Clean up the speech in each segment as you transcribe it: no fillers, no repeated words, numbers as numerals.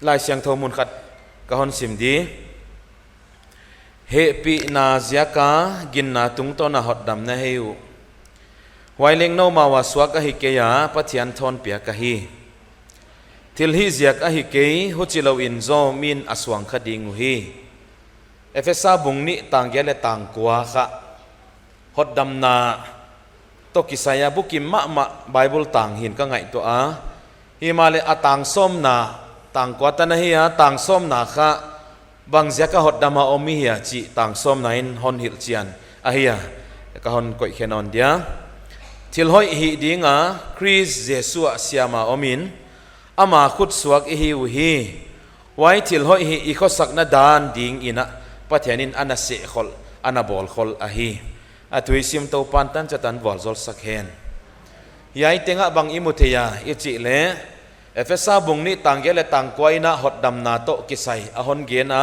ลายเสียงโทมุนขัดกะฮอนสิมดีเฮปีนาเซียกากินนาตุงโตนาหดดำนะเฮวไวเล็งโนมาวาสวกะฮิเกียปัทยันทอนเปียกะฮีทิลฮิเซียกะฮิเกยฮุจิโลอินโซมินอสวังคดิงุฮีเอเฟซาบุงนิต่างเกลต่างกัวค่ะหดดำนาตกิสายาบุกิมะไบเบิลต่างหินก็ไงตัวฮิมาเลอต่างส้มนาต่างกัวตันเฮียต่างส้มนาค่ะบางเสียก็หดดำมาอมิเฮียจีต่างส้มนาอินฮอนฮิลเจียนเฮียก็ฮอนก่อยเขนอนเดียทิลหอยฮีดิงคริสเยซูเสียมาอมินอามาขุดสวกอิฮิวฮีไว้ทิลหอยฮีอีข้อสักนาดานดิงอินะปัทยานินอันเสขลอันบอลขลฮีตุยซิมโตปันตันจะตันบอลจอลสักเฮนยายเตงะบางอิมุเทียอิจิเลเอฟเฟซาบุงนี้ต่างเกลต่างกวยนะหดดำนาโตกิไซอหอนเกนะ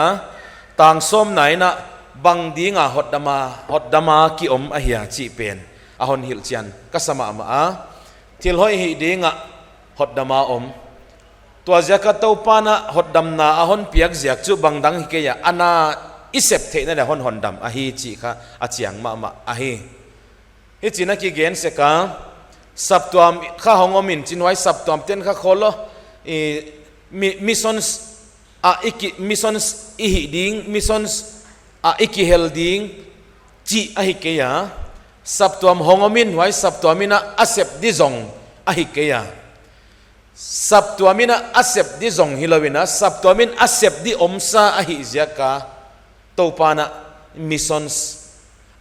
ต่างส้มไหนนะบางดีงะหดดำมากิอมเฮียจีเป็นอหอนฮิลเจียนก็สมามาทิลหอยฮีดีงะหดดำมาตัวเจ้าก็เต้าปานะหดดำนาอหอนเปียกเจียกจูบังดังฮิเกียอันน่าอิเซปเทนั่นแหละหอนดำฮีจีค่ะอาเจียงมาฮีฮิจีนักกิเกนเสกาสับตัวข้าหงอมินจินไว้สับตัวเต้นข้าโคโลมิชชั่นมิชชั่นอิฮิดิงมิชชั่นอิกิเฮลดิงจีอหิเกียสับตัวหงอมินไว้สับตัวมินะอาเซปดิซงอหิเกียสับตัวมินะอาเซปดิซงฮิโลวินะสับตัวมินอาเซปดิอมซาอหิเซียกาตัวปานะมิชชั่น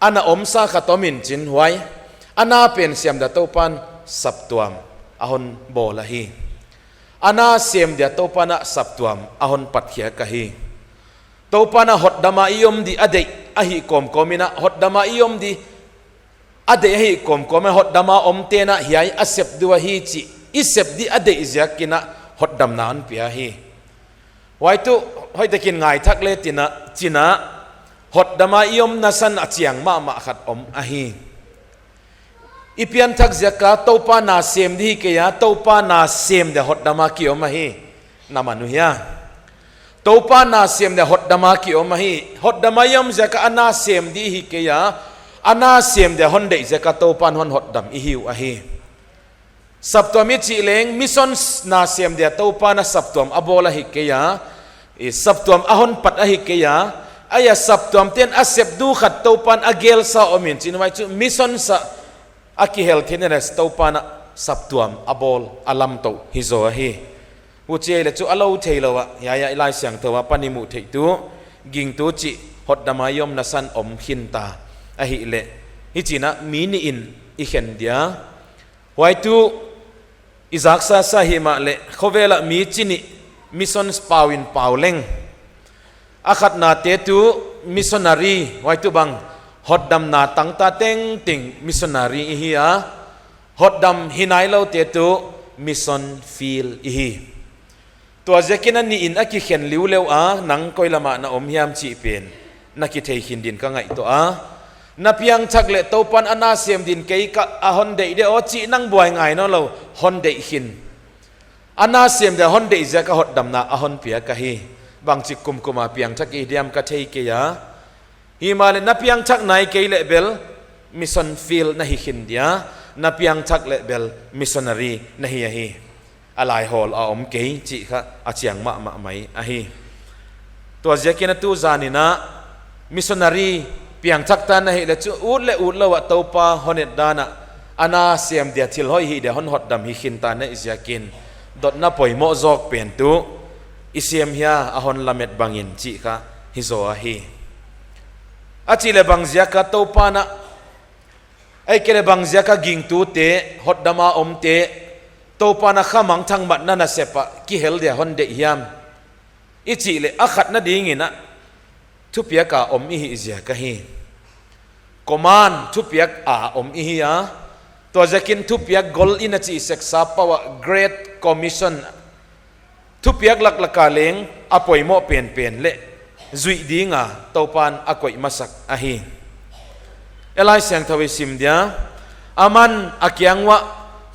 อันน่ะอมซาข้าตัวมินจินไว้อันน่าเป็นเสียมเดียตัวปันสับตัวอหอนโบลาฮีอันน่าเสียมเดียตัวปันสับตัวอหอนปัดเขียกะฮีตัวปันหดดามาอิยมดีอเดย์อหิกอมกอมินะหดดามาอิยมดีอเดย์อหิกอมกอมิหดดามาอมเตนะเฮียอาเซปดัวฮีจีอิเซปดีอเดย์อิจักกินะหดดามนานเปียฮีไว้ตุให้ตะกินไงทักเลตินะจีนะหดดามาอิยมนัสันอเจียงมาขัดอมอฮีอีเพียนทักเจ้าก็ตัวปานาเซมดีเกียตัวปานาเซมเดหดดามากิอมาฮีนามานุยาตัวปานาเซมเดหดดามากิอมาฮีหดดามายมเจ้าก็อันนาเซมดีฮิเกียอันนาเซมเดฮอนเดเจ้าก็ตัวปานฮอนหดดามอิฮิวอะฮีสับตัวมิจิเลงมิซอนนาเซมเดตัวปานาสับตัวอโบลาฮิเกียสับตัวอหอนปัดอะฮิเกียอายะสับตัวเตียนอาเซบดูขัดตัวปานอเกลซาอมินจินไว้จุมิซอนซาอากิเฮลเทนเนสตัวปานะสับตัวอบอลอัลัมโตฮิโซอะฮีวุเจเลจูอัลโลเทโลวะยายไลเสียงตัวปานิมุเทตัวกิงตัวจิหดดามายมนัสันอมขินตาอะฮิเลฮิจินะมีนีอินอิเข็นเดียไว้ตัวอิซักซาซาฮิมาเลเขาเวลามีจินิมิชชั่นปาวินปาวเลงอาขัดนาเตตัวมิชชันนารีไว้ตัวบังหดดำนาตั้งตาเต็งติงมิชชันนารีอิฮิอาหดดำหินายเล่าเตตุมิชชันฟิลอิฮิตัวเจกินันนี่อินอากิเข็นลิวเลวนังก้อยละมานะอมยามจีเป็นนักกิเทหินดินก็ไงตัวนับยังชักเละตัวปันอนาเซียมดินเกยกะฮอนเดเดอจีนังบวยไงเนาะเราฮอนเดหินอนาเซียมเดฮอนเดจะก็หดดำนาฮอนเปียกะฮีบางจิกุมกุมาเปียงชักอีเดียมกะเทเกียฮิมาเลนับยังชักไหนเกยเลเบลมิชชันฟิลนะฮิขินเดียนับยังชักเลเบลมิชชันนารีนะฮิยาฮีอะไรฮอลอมเกยจิค่ะอาเจียงมะไหมอะฮีตัวเจกินตูจานินะมิชชันนารีเปียงชักตานะฮิเลจูอูดละวะตัวปาฮอนเนดานะอานาเซียมเดียทิลหอยฮีเดียฮอนหดดำฮิขินตานะอิจกินดดนับปอยโมจอกเปลี่ยนตัวอิเซียมเฮียอหอนละเม็ดบางอินจิค่ะฮิโซอะฮีอาจิเลบังziakaตัวปานะไอเกเลบังziakaกิงตูเตหดดามาอมเตตัวปานะข้ามังทั้งบัดนั่นน่ะเสปะกิเฮลเดียฮอนเดียมอิจิเลอาขัดนั่นดีงินะทุเปียกอมอิฮิziakaฮีกอมานทุเปียกอมอิฮิอาตัวจะกินทุเปียกกอลอินจิเซ็กซาปาวะ Great Commission ทุเปียกหลักกาเลงอปอยโมเปลี่ยนเละจุยดีงาตัวปานอากอยมาสักอะฮีเอลัยเสียงทวิสิมเดียอามันอากิยังวะ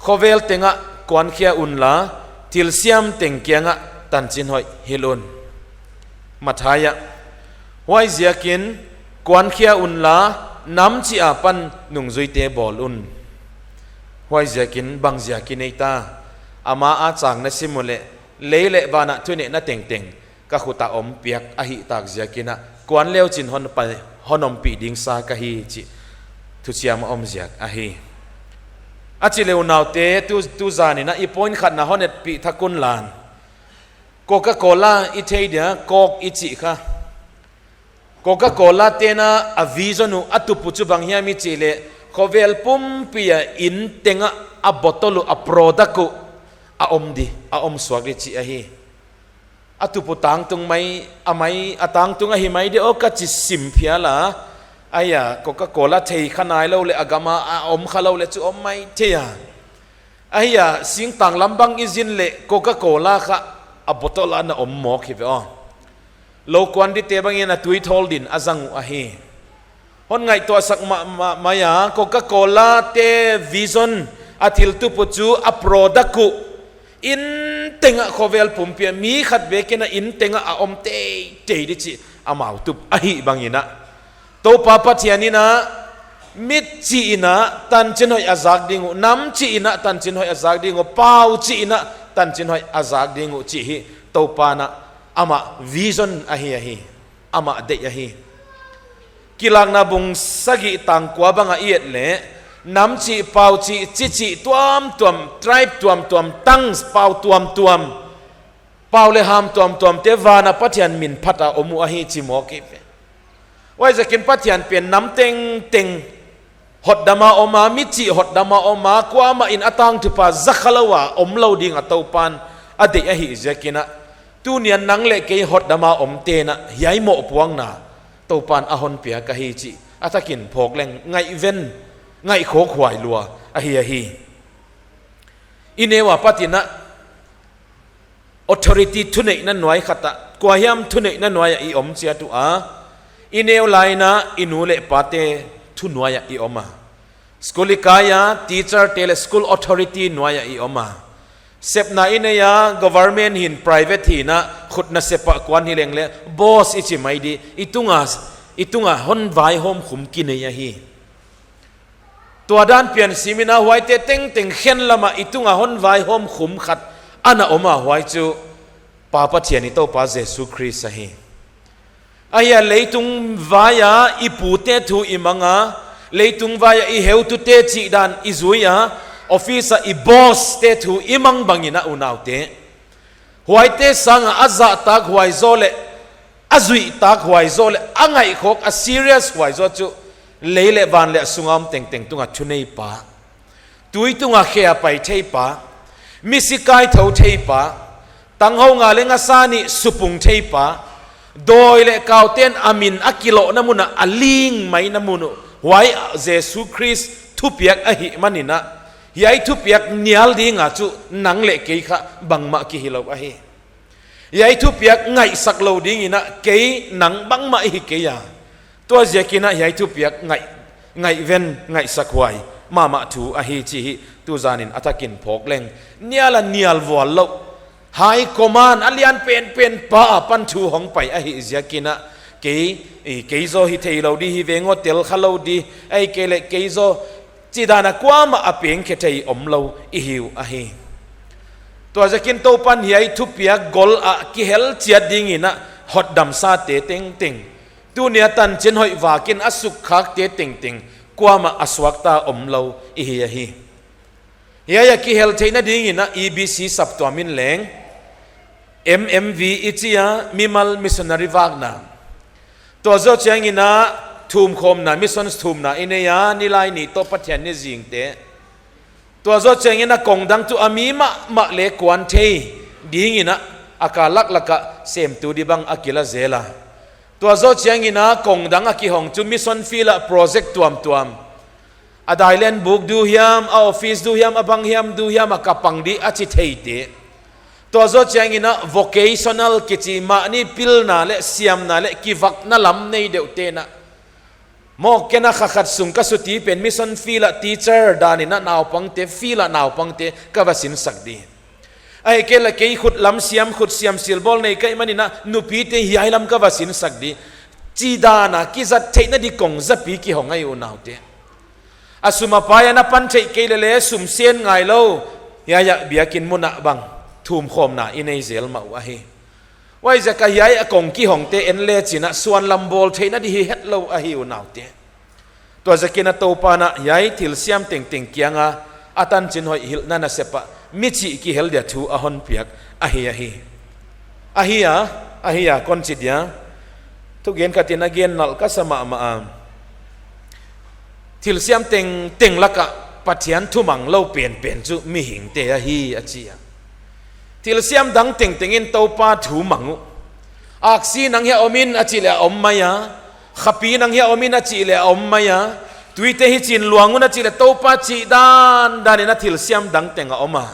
โคเวลเตงะกวนเขียอุนลาทิลเซียมเต็งเกียงะ ตันจินหอยฮิลุนมาทายะไว้เสียกินกวนเขียอุนลาน้ำจีอาปันนุ่งจุยเตบอลอุนไว้เสียกินบางเสียกินไอตาอามาอาจางนัสิมุเลเลเลบานะทุเนนัเต็งเต็งก็ขุตาอมเปียกอหิตากเสียกินะกวนเลวจินฮอนไปฮอนอมปีดิงซากะฮีจิทุเชียมอมเสียกอหิอาจิเลวนาวเตตุจานินะอีพอยขัดนะฮอนเน็ตปีทักกุนลานโคคาโคล่าอีเทเดียโคกอีจิค่ะโคคาโคล่าเตนะอวิจนุอัตุปุจุบังเฮียมิจิเลโคเวลปุ่มปียอินเตงะอับบอตลุอัโปรดักุอาอมดีอาอมสวกดิจิอหิอัตุปุตังตุงไม่อาไม่อตังตุงอหิไม่เดียวก็จิสิมเพียละอายะโคคาโคล่าเทขนายเราเลอากามาอาอมขเราเลจุอมไม่เทียอายะสิงตังลำบังอิจินเลโคคาโคล่าค่ะอับบอตลานะอมหมอกฮิวอ๋อโลกวันที่เตบังเงินตุยทอลดินอาจังอหิคนไงตัวสักมายาโคคาโคล่าเตวิซอนอาทิลตุปุจูอัโปรดักุอินเตงะโคเวลปุ่มเปียมีขัดเบกินะอินเตงะอมเตดิจิอามาตุบอหิบังเงินะตัวปาปัทยานีนะมิดจีนะตันจินหอยอาซักดิงูน้ำจีนะตันจินหอยอาซักดิงูเป้าจีนะตันจินหอยอาซักดิงูจีฮิตัวปานะอามาวิจนอหิอหิอามาเดยอหิกิลังนาบุงสกิตังกว่าบังเอียดเล่น้ำจีเป้าจีจีตัวมไตรป์ตัวมตั้งเป้าตัวมเป้าเลหามตัวมเทวานาปัทยันมินพัตตาอมุอหิจิโมกิเปว่าจะกินปัทยันเป็นน้ำเต็งหดดามาอมามิจิหดดามาอมากว่ามาอินอตังทุปาซักขลาวะอมเลาดิงอัตวปันอเดยอหิจะกินะตูเนียนนังเล็กหดดามาอมเตนะย้ายโมปวงนาตัวปานอหอนเปียกะฮีจิอาตะกินพกแรงไงเว้นไงโคขวายลัวอหิอหิอินเนวะปฏินะ authority ทุนเนนั่นหน่วยขัดกว่าย่ำทุนเนนั่นหน่วยอีอมเสียตัวอินเนวไลนะอินูเลปาเตทุนหน่วยอีอมมาสกุลิกายา teacher เทเลสกุล authority หน่วยอีอมมาเสพนาอินเนีย government หิน private หินะขุดน่ะเสพกวนหิเลงเล boss อิจิไม่ดีอิตุงะฮอนไวโฮมขุมกินเนียฮีตัวด้านเปลี่ยนสิมินาไว้เตเต็งเข็นละมาอิตุงะฮอนไวโฮมขุมขัดอันน่ะอมาไว้จูปาปะเทียนิโตปาเยซูคริสต์ฮีอายะเลยตุงวายาอิปูเตทูอิมังาเลยตุงวายาอิเฮวตุเตจิดานอิซุยาออฟฟิศอีบอสเตทูอิมังบังอินะอุนาวเตหวยเตสังอาซาตากหวยโซเลอาซุยตากหวยโซเลอังไงโคกอาซีเรียสหวยโซจูเลเลบานเลสุงามเต็งตุงอาชุนเนยปาตุยตุงอาเขียไปเทปามิสิกายเท่าเทปาตั้งห้องงาเลงาซานิสุปุงเทปาโดยเลกาวเต้นอามินอักิโลน้ำมุนะอลิงไม่น้ำมุนไว้เยซูคริสต์ทุบยักอหิมันนี่นะยายทุบยักเนียลดีงาจูนังเล็กเกยขะบังมากิฮิโลอหิยายทุบยักไงสักโลดีงินะเกยนังบังมาอิเกยาตัวเจกินะยายทุบยักไงเว้นไงสักไว้มาถูอหิจิฮิตูจานินอัตกินพกเลงเนียลเนียลวอลโลไฮคอมานอเลียนเป็นป้าปันทูหงไปอหิเจกินะเกยโซฮิเทโลดีฮิเวงโอเตลขโลดีไอเกเลเกยโซจีดานักว่ามาอเปียงเขตไออมโลอิฮิวอหิตัวจะกินโตปันใหญ่ทุบเปียกอลอะกิเฮลเจียดิงินะฮอดดัมซาเตเต็งตัวเนียตันเจนหอยวากินอสุขคักเตเต็งกว่ามาอสวักตาอมโลอิฮิอหิยายกิเฮลเทนดิงินะ EBC สับตัวมินแหลง MMV อิจิยามิมัลมิสนารีวากนาตัวเจ้าเชียงินะทุมคมนะมิสนทุมนะอินเนียนิไลนี่โตปัจจัยนี่จิงเตตัวเจ้าเชียงินะกงดังตัวอามีมาเลกวนเทดีงินะอากาลักลักะเซมตูดิบังอากิลาเซลาตัวเจ้าเชียงินะกงดังอากิหงจุมิสนฟิละโปรเจกต์ตัวมอาไดเลนบุกดูฮิมอาออฟฟิศดูฮิมอาบังฮิมดูฮิมอากับปังดีอาจิเทเตตัวเจ้าเชียงินะ vocational กิจมานี่พิลนาเลเซียมนาเลกิวักนาลำในเดวเตนะมอกแกนะขัดสุงกสุตีเป็นมิสันฟีละทีเชอร์ดานินะนาวปังเตฟีละนาวปังเตกบสินสักดี ไอ้เกลเกยขุดลำเสียมขุดเสียมสิลบอลในเกยมันนี่นะนุปีเตยายลำก็ว่าสินสักดีจีดานะกิจัดเทนดีกงจะปีกี่หงไงอุณาวเตอสุมาปายนะปันเทเกลเลสุมเซียนไงเล่ายายเบียกินมุนะบังทุ่มคมนะอินเอเซลมาวะเฮไว้จะกยายกงกี่หงเตเอ็นเลจินะส่วนลำบอลเทนดีเฮ็ดเล่าอะฮิอุณาวเตตัวจะกินตัวปานะยายทิลเซียมเต็งเต็งเกียงอ่ะอาตันจินหอยฮิลนั่นน่ะเสปะมิจิกิเฮลเดียทูอะฮอนเปียกอะฮิยาคอนจิตยาทุกเย็นขัดยินเย็นนัลก็สมามาทิลเซียมเต็งละกะปัจจัยทุมังเล่าเปลี่ยนจุมีหิงเตะฮีอาจียทิลเซียมดังเต็งอินตัวปาถูมังอักซีนังเฮอมินอาจีเลอมมายาขับปีนังเฮอมินอาจีเลอมมายาตุยเตหิจินหลวงอุนอาจีเลตัวปาจีดานนัทิลเซียมดังเต็งออกมา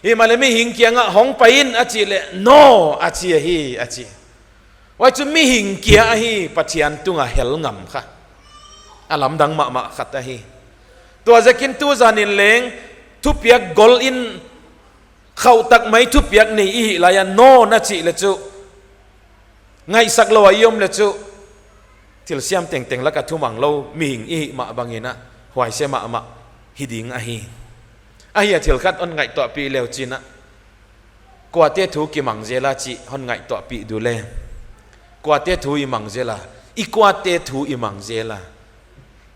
ฮิมาเลมีหิงเกียงะหงไปอินอาจีเลโนอาจีฮีอาจีว่าจะมีหิงเกียฮีปัจจัยตุงะเฮลงำค่ะอาลัมดังมาขัดฮีตัวจะกินตัวจานินเลงทุบเปียกกอลอินเข้าตักไม่ทุบเปียกในอีลายโนนาจิเลจูไงสักลอยยมเลจูทิลเซียมเต็งแล้วก็ทุ่มังเรามีหิงอีมาบางเงินะหวยเสมาฮิดิงอะฮีทิลคัดอันไงตัวปีเลวจีนะกว่าเตถูกิมังเจลาจีอันไงตัวปีดูแลกว่าเตถูอิมังเจลาอีกว่าเตถูอิมังเจลา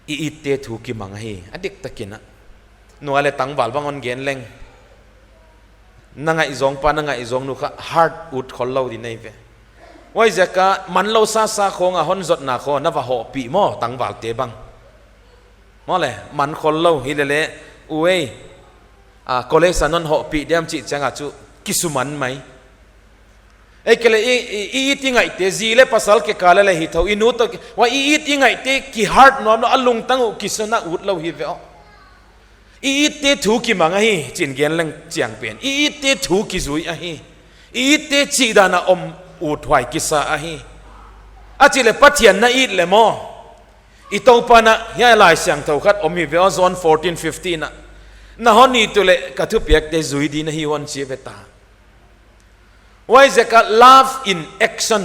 อีเตถูกิมังฮีอเด็กตะกินนะนัวเลตังบาลบางอันเกนเลงนังไงจงปานังไงจงนุขะ heart อุดคนเราดีในเวไว้จะกะมันเราซาคงอ่ะฮอนจดนาคอนับว่าหอปีหม้อตังบาลเตบังมอเลยมันคนเราฮิเลเลอุเอก็เลยสันนนหอปีเดียมจิจังอาจุกิสุมันไหมไอ้เกลอีที่ไงเตจีเลภาษาเกกาเลหิทาวอินุตว่าอีที่ไงเตกิฮาร์ดนอมอลุงตั้งอุกิสนะอุดเราฮิเวออีเตถูกิมังฮีจินเกนเลงเจียงเปลี่ยนอีเตถูกิจุยอะฮีอีเตจีดานะอมอุดหวยกิสาอะฮีอาจิเลปัจเจียนนะอีเลมออีตปานะยาลายเสียงเท่าคัดอมฮิเวอโซน14-15นะนะฮอนี่ตัวเลกระทุบเปียกเตจุยดีนะฮิวันชีเวตาไว้จะกะ love in action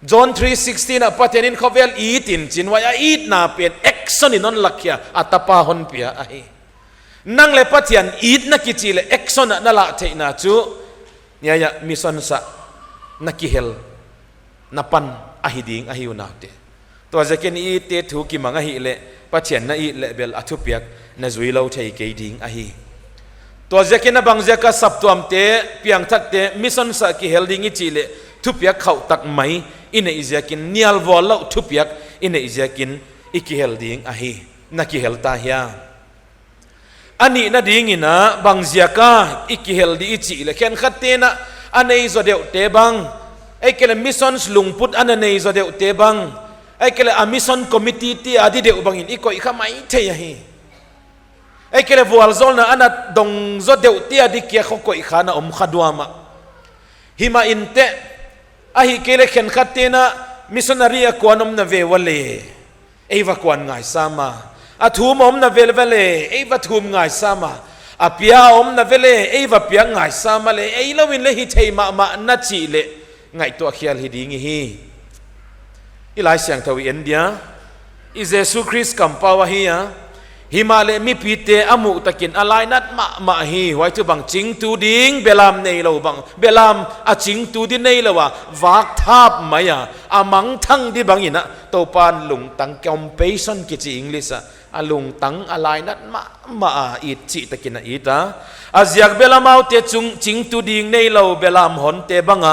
John 3:16นะปัจเจนินเขาเวลอีตินจินว่าอีตนาเป็น action นี่นั่นลักเขียอัตปาหอนเปียอะฮีนั่งเลยปัจเจนอีตนักกิจเลย action นั่นละเทน่าจูเนี่ยมิสันสะนักกิเฮลนับปันอะฮิดิงอะฮิวนาเตตัวจะกินอีเตถูกิมังอะฮิเลปัจเจนนั่นอีเลเบลอัทุบเปียกนั่นจุยเราเทเกดิงอะฮีตัวเจ้ากินบางเจ้าก็สับตัวมเตะเปียงทัดเตะมิสันสักกิเฮลดิ้งจิเลทุบยักเข้าตักไหมอินเอเจ้ากินเนียลวอลเล่าทุบยักอินเอเจ้ากินอิกิเฮลดิ้งอะฮีนักกิเฮลตาฮิยาอันนี้น่าดิ้งอินะบางเจ้าก็อิกิเฮลดิ้งจิเลเข็นขัดเตนะอันนี้จะเดียวเตะบังไอ้เกลมิสันลุงพุทธอันนี้จะเดียวเตะบังไอ้เกลมิสันคอมมิตี้ที่อดีเดียวบังอินอีกก็อีกขไม่เทียฮีไอ้เกลวัวลโซลนะอันนั้นดงจดเดียวที่อดีเกียเขาก็อีกขานะขัดวามาหิมาอินเตะไอ้เกลเข็นขัดเตนะมิสนารีกวนอมนาเววเลไอ้วักวนง่ายสามาอาทูมอมนาเวเลไอ้วัทูมง่ายสามาอาเปียอมนาเวเลไอ้วัเปียง่ายสามาเลไอ้ลวินเลฮิเทมานัดจีเลง่ายตัวเขียลฮิดิ้งฮีอีหลายเสียงทวีเอ็นเดียอิเยซูคริสต์กัมปาวะฮียฮิมาเลมีปีเตอมุตะกินอะไรนัดมาฮีไว้ที่บังจิงตูดิงเบลามในเราบังเบลามอาจิงตูดินในเราว่าวากทับมายาอามังทั้งที่บังอินะตัวปานลุงตังคอมเพชันกิจอังกฤษอาลุงตังอะไรนัดมาอีจิตะกินอีตาอาเซียกเบลามเอาเตจุงจิงตูดิงในเราเบลามหอนเตบัง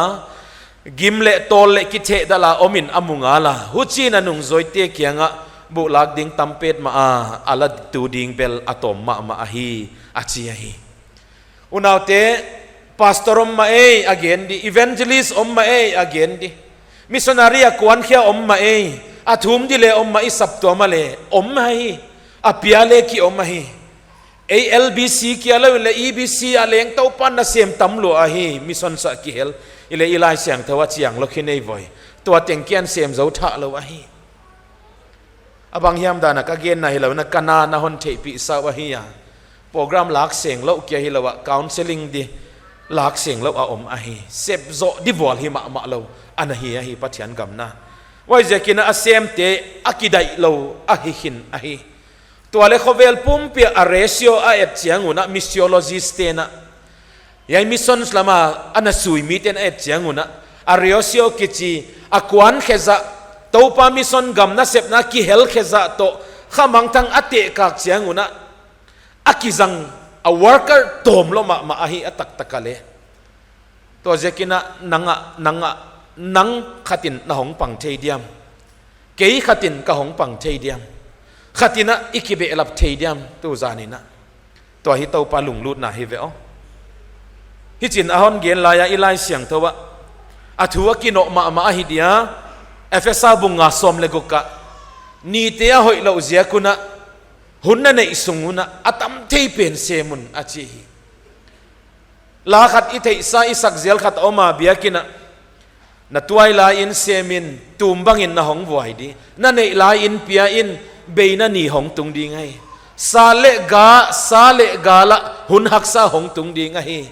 กิมเลโตเลกิเทดลาอมินอามุงาลาฮุจีนันุงซอยเตเกียงบุลักดิ้งตัมเป็ดมาอาลัดตูดิ้งเบลอะตอมมาฮีอาชีฮีอุณาวเตพาสตอร์มาagain di evangelist ma again di missionary akwan khia ma athum di le ma isap to ma le ma hi apia le ki ma hi ALBC ki alo le EBC aleng to pan na sem tam lo a hi mission sa ki hel ile ilai siang thawa chiang lo khinei voi to tengkian sem zo tha lo a hi abang hiam dana ka gen na hilaw na kana na hon thei pi sa wa hiya program lak seng lo kya hilawa counseling di หลักเสียงเราอมอาฮีเสพโจดิวอลหิมะเราอันฮีอาฮีปัจจัยกำนะว่าจะกินอาเซมเตอากิได้เราอาฮิหินอาฮีตัวเลขเวลปุ่มเปียอาเรซิโออาเอตเจียงอุนะมิสซิโอโลจิสเตนะยังมิสซอนสลามาอันสุยมิเตนเอตเจียงอุนะอาเรซิโอกิจีอากวนเขจะตัวปามิสซอนกำนะเสพนะกิเฮลเขจะโตข้ามังทังอติกักเจียงอุนะอากิจังa worker tom lo ma ahi atak takale to jekina nang khatin na hong pang theidiam kei khatin ka hong pang theidiam khatina ikibe elap theidiam tu zanina to hi to pa lunglut na hi veo hi chin ahon gen la ya ilai siang thowa athua kino ma ahi dia efesa bunga som le goka ni te a hoi lo zia kuna hunna nei sunguna atam thei pen semun achi la khat I thei sa isak zel khat oma biakina na tuai la in semin tumbang in na hong voi di na nei la in pia in beina ni hong tung di ngai sale ga la hun haksa hong tung di ngai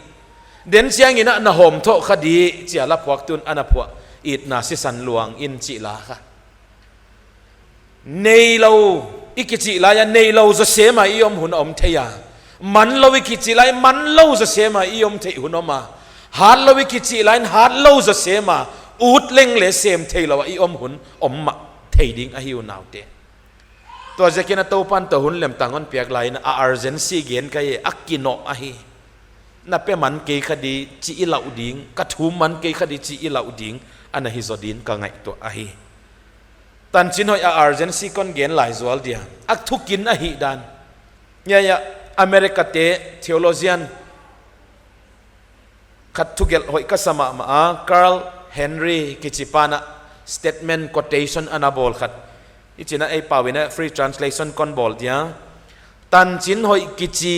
den chiang ina na hom tho khadi chia la phuak tun anapua it na si san luang in chi la kha nei lo ikichi la ya nei lo zo sema iom hun om theya man lo ikichi lai man lo zo sema iom thei hun oma hat lo ikichi lai hat lo zo sema ut leng le sem thei lo iom hun om ma thei ding a hiu naw te to jakina to pan to hun lem tangon piak lai na urgency gen kai akino a hi na pe man ke khadi chi I lau ding ka thum man ke khadi chi I lau ding ana hi zodin ka ngai to a hi tan chin hoi a urgency kon gen lai zual dia ak thukin a hi dan ya America te theologian khat thugel hoi ka sama ma Carl Henry kichipana statement quotation anabol khat ichina ei pawina free translation kon bol dia tan chin hoi kichi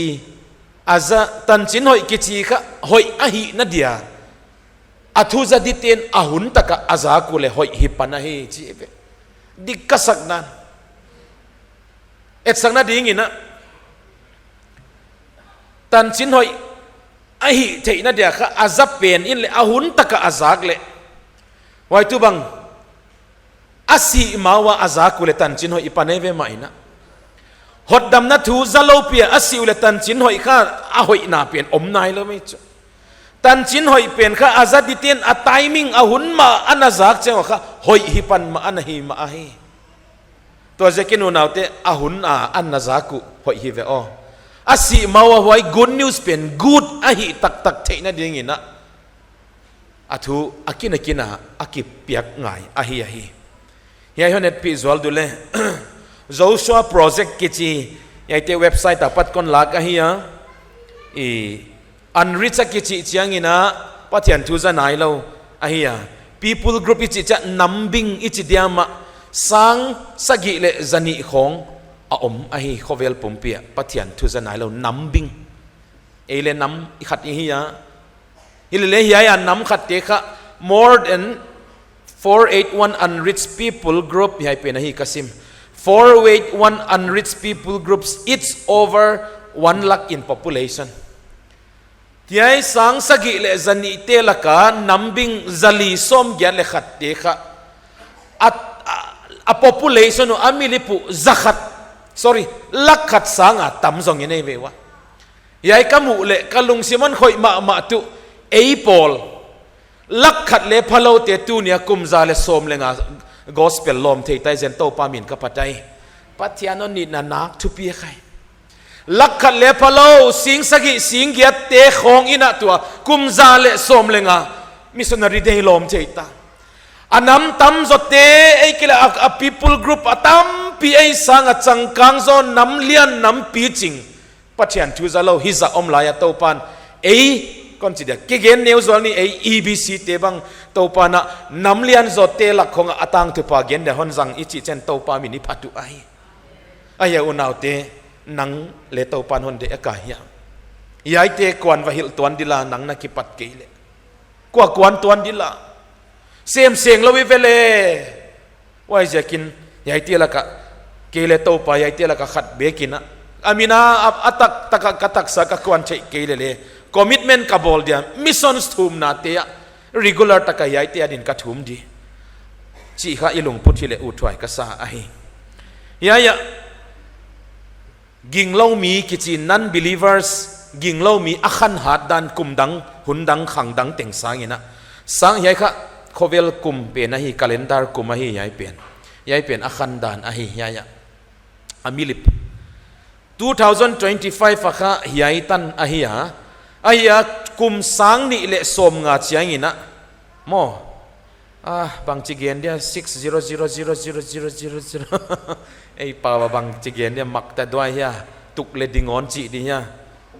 aza tan chin hoi kichi kha hoi a hi na dia athu za diten ahun taka aza kule hoi hi pana hi chi be dikasak nan et sang na ding ina tan chin hoi ahi thei na dia kha azap pen in le ahun taka azak le wai tu bang asi mawa azak le tan chin hoi ipane ve mai na hot dam na thu zalo pia asi le tan chin hoi kha a hoi na pen om nai lo me chu tan chin hoi pen kha azadi ten a timing ahun ma anazak che kha hoi hi pan ma anahi ma ahi to zekinu naute ahun a anazaku hoi hi ve o asi mawa hoi good news pen good ahi tak theina ding ina athu akina akip piak ngai ahi ya honet pi zol dule Joshua project kichi yaite website apat kon lag ahia I Unreached kichi chiang ina pathian thuza nai lo ahia people group ichi cha nambing ichi diama sang sagi le zani khong a om ahi khovel pompia pathian thuza nai lo nambing ele nam I khat ihia ile hiya ya nam khat te kha more than 481 unreached people group hi pe na hi kasim 481 unreached people groups it's over 1 lakh in population tiai sang sagi le zani te laka nambing zali som gyan le khat te kha a population no amilipu zakhat sorry lakhat sanga tam zong ine vewa yai kamu le kalung simon khoi ma tu eipol lakhat le phalo te tu nia kumza le som le nga gospel lom thei tai zen to pa min ka patai pathiano ni na nak thu pi khai lakhat le phalo sing sagi sing giat te khong ina tua kumza le som le nga missionary dei lom thei ta anam tam zote ei kila a people group atam pi ei sang a changkang zo nam lian nam pi ching pathian thu za lo hiza om la ya to pan ei consider kigen news wal ni ei EBC te bang to pa na namlian zo te la khong atang tu pa gen de hon jang ichi chen to pa mi ni phatu ai aya unau te nang le to pan hon de ka ya yai te kwan wa hil tuan dila nang na ki pat ke le kwa kwan tuan dila sem seng lo wi vele wai jakin yai te la ka ke le to pa yai te la ka khat be kina amina atak taka katak sa ka kwan chei ke le commitment ka bol dia missions thum na te regular ta ka yai te adin ka thum di chi kha ilung puthi le u thwai ka sa a hi ya ginglo mi kichi non believers ginglo mi akhan hat dan kumdang hundang khangdang teng sangina sang yai kha khovel kum pe na hi calendar kum a hi yai pen akhan dan a hi ya amilip 2025 akha yai tan a hiya kum sang ni le som nga chiangina mo bang chigen dia 6000000 ei pa bang chigen dia mak ta doi ya tuk le dingon chi di nya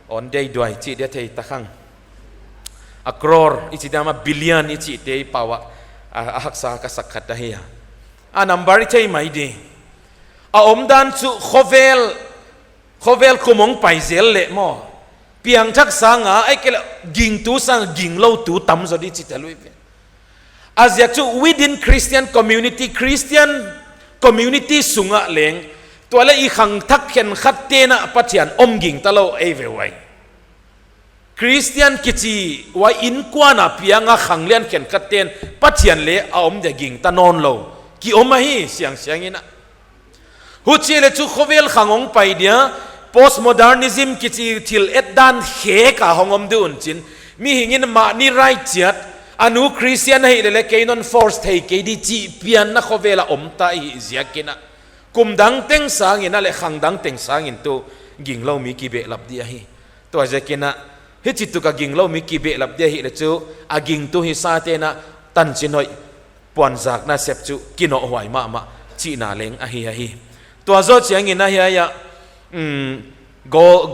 on dei doi chi dia thei ta khang a crore ichi dama billion ichi te pawa a haksa ka sakhat ta hiya a number thei mai di a omdan chu khovel kumong paizel le mo piang thak sanga ai ke gingtu sang ginglo tu tam zo di chi talui pe azia chu within Christian community sunga leng tola I khang thak khen khat te na pathian om ging talo ei ve wai Christian kichi wa in kwana pianga khanglian khen khat ten pathian le a om de ging ta non lo ki om hi siang ina hu chi le chu khovel khangong pai dia postmodernism kichi thil edan he ka hongom dun chin mi hingin ma ni right chat anu Christian hei le kainon force thei ke di chi pian na khovela omta hi ziakina kumdang teng sangina le khangdang teng sangin tu ginglo mi ki be lap dia hi to zakina hi chi tu ka ginglo mi ki be lap dia hi le chu a ging tu hi sa te na tan chin hoi pon zak na sep chu kino hwai ma chi na leng a hi to zo chiangin na ya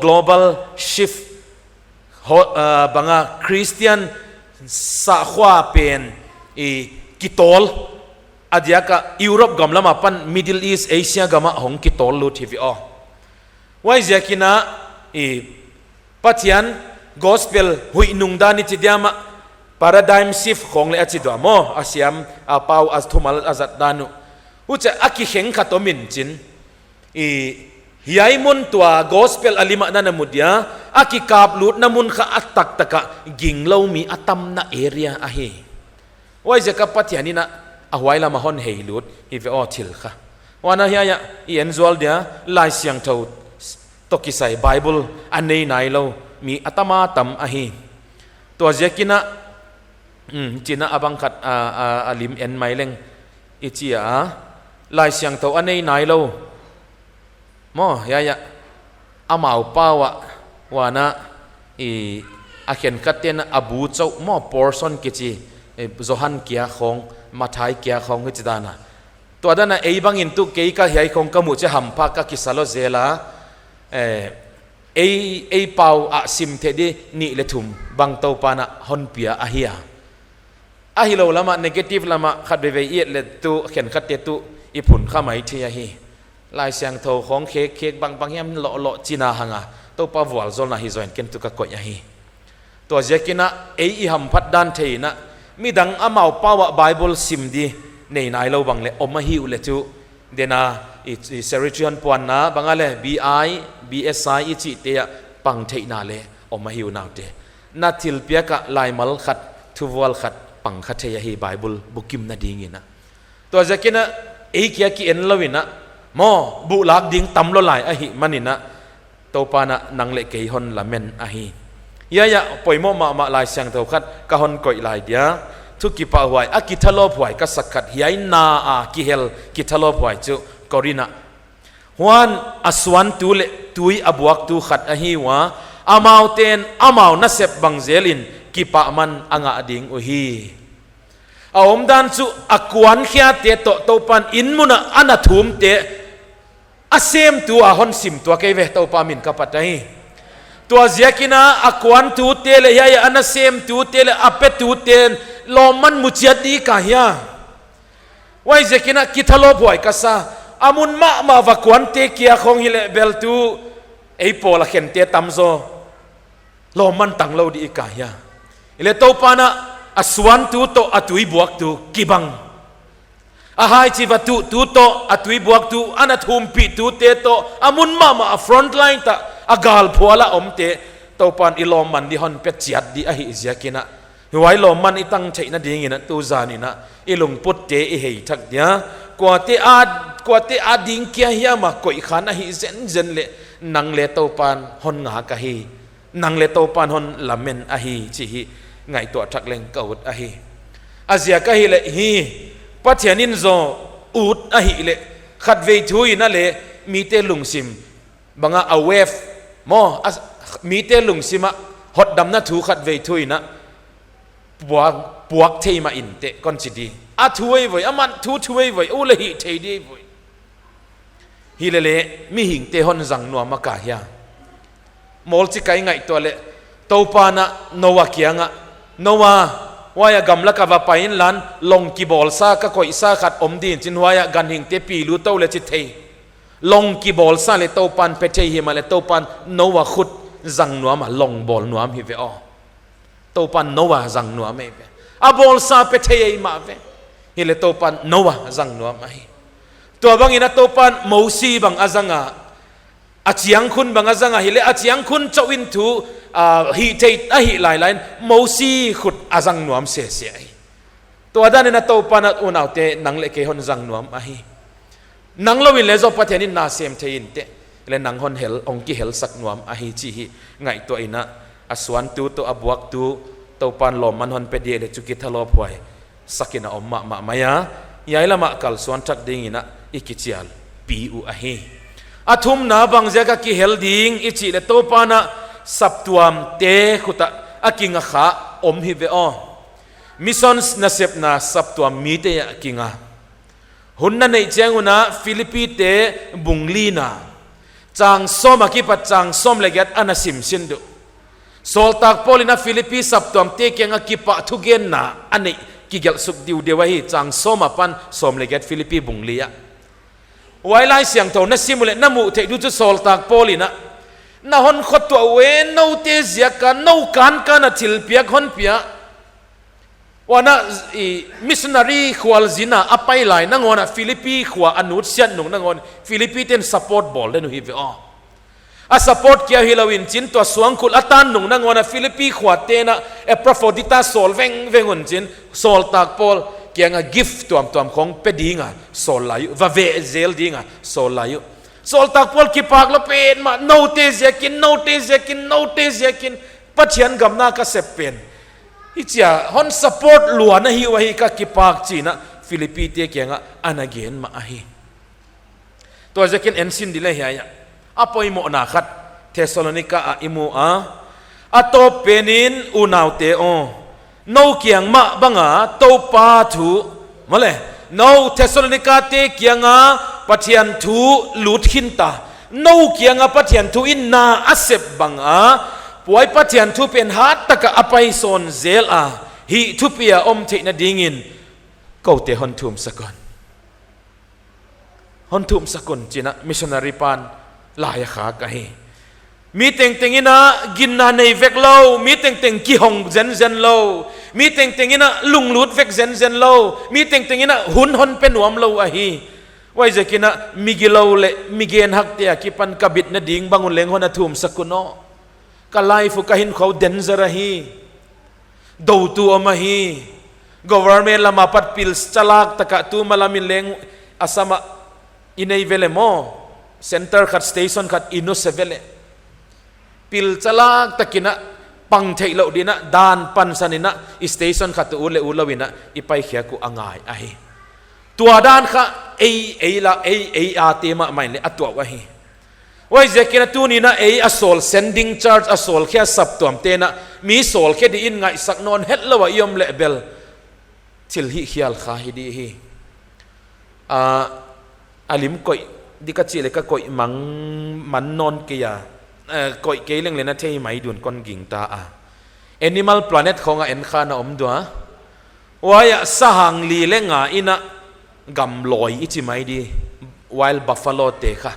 global shift banga Christian sa khwa pen kitol adiaka Europe gamlama pan Middle East Asia gama hong kitol lu tv wai zakina pathian gospel hui nungdani chidiama paradigm shift khong le achidwa mo asiam apau as thumal azat danu ucha aki kheng khatomin chin hiyai mun tua gospel alima na namudia aki kap lut namun kha atak taka ginglo mi atam na area ahi wai zaka pathiani na ahwai la mahon hei lut ive o thil kha wana hiya I enzual dia lai siang tho tokisai bible anei nai lo mi atama tam ahi to zekina china abang khat alim en maileng ichia lai siang tho anei nai lo mo ya amau pawa wana akhen katen abu chau mo portion kichi zohan kia khong mathai kia khong hi chidana to adana ei bangin tu ke ka hiai khong kamu che hampa ka kisalo zela ei pau a sim the di ni le thum bang to pana hon pia ahilo lama negative lama khat be ye le tu khen khat te tu I phun kha mai thia hi lai siang tho khong khek bang yam lo china hanga to pa wal zol na hi join ken tu ka ko ya hi to zekina ei I ham phat dan theina midang amau pawa bible sim di nei nai lo bang le oma hi ule chu dena I Serician puan na bangale BSI ichi te pang theina le oma hi naw te na thil pia ka lai mal khat thuwal khat pang khat the ya hi bible bukim na dingina to zekina ei kia ki en lowina mo bu lak ding tam lo lai a hi manina to pana nang le ke hon la men a hi ya poimo ma lai sang tho khat ka hon koi lai dia thu ki pa huai a ki thalo huai ka sakhat hiai na a kihel ki thalo huai chu korina huan aswan tu le tui abuak tu khat a hi wa amau na sep bangzelin ki pa man anga ding u hi aom dan chu akwan khia te to pan inmuna anathum te asem tu a hon sim tu ke ve to pa min ka patai to ziakina akwan tu te le ya anasem tu te le apet tu ten loman muchiat di ka hia wai ziakina kithalo boy ka sa amun ma vakwan te kia khong hile bel tu ei pola khen te tamzo loman tanglo di ka hia ile to pana aswan tu to atui buak tu kibang ahai chi vatu tu to atui buak tu anathum pi tu te to amun mama a front line ta agal phuala omte ตัวปานอิลอมันดิฮอนเป็ดจัดดีอหิเสียกินะไว้ลอมันอิตั้งใจนะดีงี้นะตัวจานี่นะอิลงพุทธเตอิเหทักเดียกว่าเตอาดิงเกียเฮียมาก่อยขันอหิเซนเลนังเลตัวปานฮอนงากะฮีนังเลตัวปานฮอนลาเมนอหิชิฮิไงตัวทักเลงเกวดอหิอาเซียกะฮีเลฮีปัจเจนินโซอูดอหิเลขัดเวทุยนั่นเลมีเตลุงซิมบางอาเวฟมอมีเตลุงซิมะฮอดดำนะถูขัดเวทุยนะปวกเทมาอินเตก่อนสิดีอาถวยไว้อามันถวยไว้อุลหิเทดีไว้ฮิเลเลมีหิงเตฮอนจังนัวมากาเฮียมอลจิกายไงตัวเลตัวปานะโนวาเกียงะโนวาว่ายกำลักว่าไปอินลันลงกีบอลซาก็คอยซาขัดอมดินจินว่ายกันหิงเตปีรู้ตัวเลจิตเทลงกีบอลซาเลตัวปันเปเทหิมาเลตัวปันโนวาขุดจังนัวมาลงบอลนัวมิเวอตัวปันโนวาจังนัวไม่เวอาบอลซาเปเทยมาเวฮิเลตัวปันโนวาจังนัวไม่ตัวบางอินะตัวปันโมซีบางอาจังอาอาเจียงคุณบางอาจังอาฮิเลอาเจียงคุณจะวินทูฮิเทตอาฮิหลายโมซีขุดอาจังนัวมเสียตัวด้านนี้นะตัวปันอุณเอาเตนังเล็กฮอนจังนัวมอาฮินังเราวินเลจพัฒนินนาเซมเทอินเตเลนังฮอนเฮลองกิเฮลสักนัวมอาฮิจีฮิไงตัวอินะอสวนตูตัวอบวกตูตัวปันลมมันฮอนเปเดียเลจุกิทะลอพวยสักินะอมมะมายายายละมะกัลสวนทักดิ่งอินะอิกิจิอัลปีอุอาฮีอาทุมนาบังเจกกิเฮลดิ่งอิจิเลตัวปานะสับตัวมเตขุตะอากิงะขาอมฮิเวอมิชชั่นนาเซปนาสับตัวมีเตยกิงะหุ่นนั่นในเจ้าหุนะฟิลิปปิเตบุงลีนาจางส้มกิปัจจางส้มเลกัดอานาซิมซินดูโซลตักโพลินาฟิลิปปิสับตัวมเตกิงะกิปะทุเกนนาอันนี้กิเกลสุกดิวเดวะฮีจางส้มปันส้มเลกัดฟิลิปปิบุงลีอะไว้ไล่เสียงโตนัสิมุเลน้ำมุเทดูจุโซลตักโพลินะน่าฮอนขดตัวเวนโนเตเซียกันโนกันทิลเปียกฮอนเปียว่าน่ะมิสนารีขวาจิน่าอภัยไหลนั่งวันฟิลิปปีขวาอนุเซียนหนุ่งนั่งวันฟิลิปปีเต็นซัพพอร์ตบอลเล่นฮิเวออาซัพพอร์ตเกียร์ฮิลาวินจินตัวสวงคุลอัตันหนุ่งนั่งวันฟิลิปปีขวาเตนะเอปราฟอดิตาโซลเวงวันจินโซลตากโพลเกียงa gift ตัวของเป็ดดิงะโซลลายุวาเวเซลดิงะโซลลายุโซลตักโพลกิปากละเป็นมาโนเตเซียกินปัจเจียนกับนาคเซเปนฮิจาฮอนซัพพอร์ตลัวนะฮิวะฮิกะกิปากจีนะฟิลิปปีเตเกียงะอานาเกนมาอาฮิตัวจะกินเอ็นซินดิเลยเฮียอะปอยโมนาคัดเทสโลนิกาอิมูอะโตเปนินอุนาวเตโอโนเกียงมะบังอาโตปาทูมาเลยโนเทสโลนิกาเตเกียงะปัจเจียนทูลุดขินตาโนเกียงะปัจเจียนทูอินนาอัสเซบบังอาป่วยปัจเจียนทูเป็นฮัตตะกะอภัยโซนเซลอาฮิทุเปียอมเทนดิ่งินก็เตฮอนทุมสกุลฮอนทุมสกุลจีนะมิชชันนารีปานลายขากะเฮมีเต็งอินะกินนาในเวกโลมีเต็งกิฮงเซนโลมีเต็งอินะลุงลุดเวกเซนโลมีเต็งอินะหุนฮอนเป็นหวมโลอะฮีไว้จะกินะมิกิโลเลมิเกนฮักเตียกิปันกบิดนาดิ่งบังอุเลงฮอนทุมสกุลโนกะไลฟุกะหินเขาเดนซะระฮีดูตัวมาฮี government ละมาปัดพิลสลากตะกะตูมาลามิเลงอาสมาอินเอเวเลโม center ขัด station ขัดอินุเซเวเลพิลสลากตะกินะปังเทโลดีนะดานปันสันินะ station ขัดอูเลวินะอีไปเขียกูอ่างายอะฮีตัวดานค่ะเออาเตมาไม่เลยอัตัววะฮีว่าจะกินตัวนี้นะassault sending charge assaultแค่สับตัวมเตนะมี assaultแค่ดีอินไงสักนอนเฮ็ดแล้วว่ายอมเลเบลทิลฮิเฮียลข้าฮิดีฮีอาลิมก่อยดิกะจิเลกะก่อยมันนอนเกียก่อยเกยเรื่องเลยนะเทย์ไม่ดุนก้อนกิ่งตาAnimal Planet ของเอ็นข้านะอมดัวว่าอย่าสหางลีเล่งอินะกำลอยอิจิไม่ดี Wild Buffalo เตะค่ะ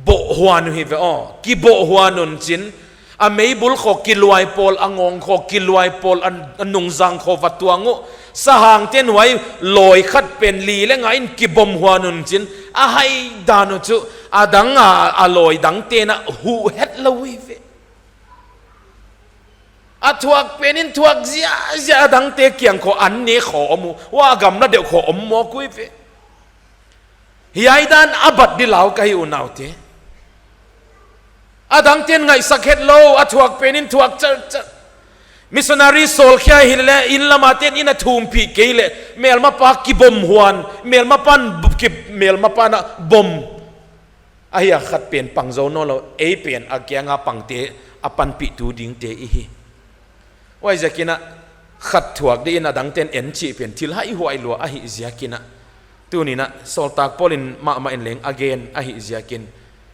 โบหัวนุฮิเวอกิโบหัวนุนจินอเมย์บุลขอกิลวายโพลองงขอกิลวายโพลอันนุงจังขอวัดตัวงูสหางเต้นไว้ลอยขัดเป็นลีและไงกิบมหัวนุนจินให้ดานุจุดังลอยดังเตนะหูเฮ็ดละวิเว a thuak penin thuak zia dang te kiang kho an ne kho mu wa gam na deu kho mo kui ve hiai dan abat dilau kai unau te adang ten ngai sakhet lo a thuak penin thuak char missionary sol khia hile in lama ten in a thum pi keile mel ma pa ki bom huan mel ma pan ki mel ma pa na bom aya khat pen pang zo no lo e pen a kya nga pang te apan pi tu ding te i hi wai zakina khat thuak de in adang ten en chi pen thil hai huai lo a hi zakina tu ni na sol tak polin ma en leng again a hi zakin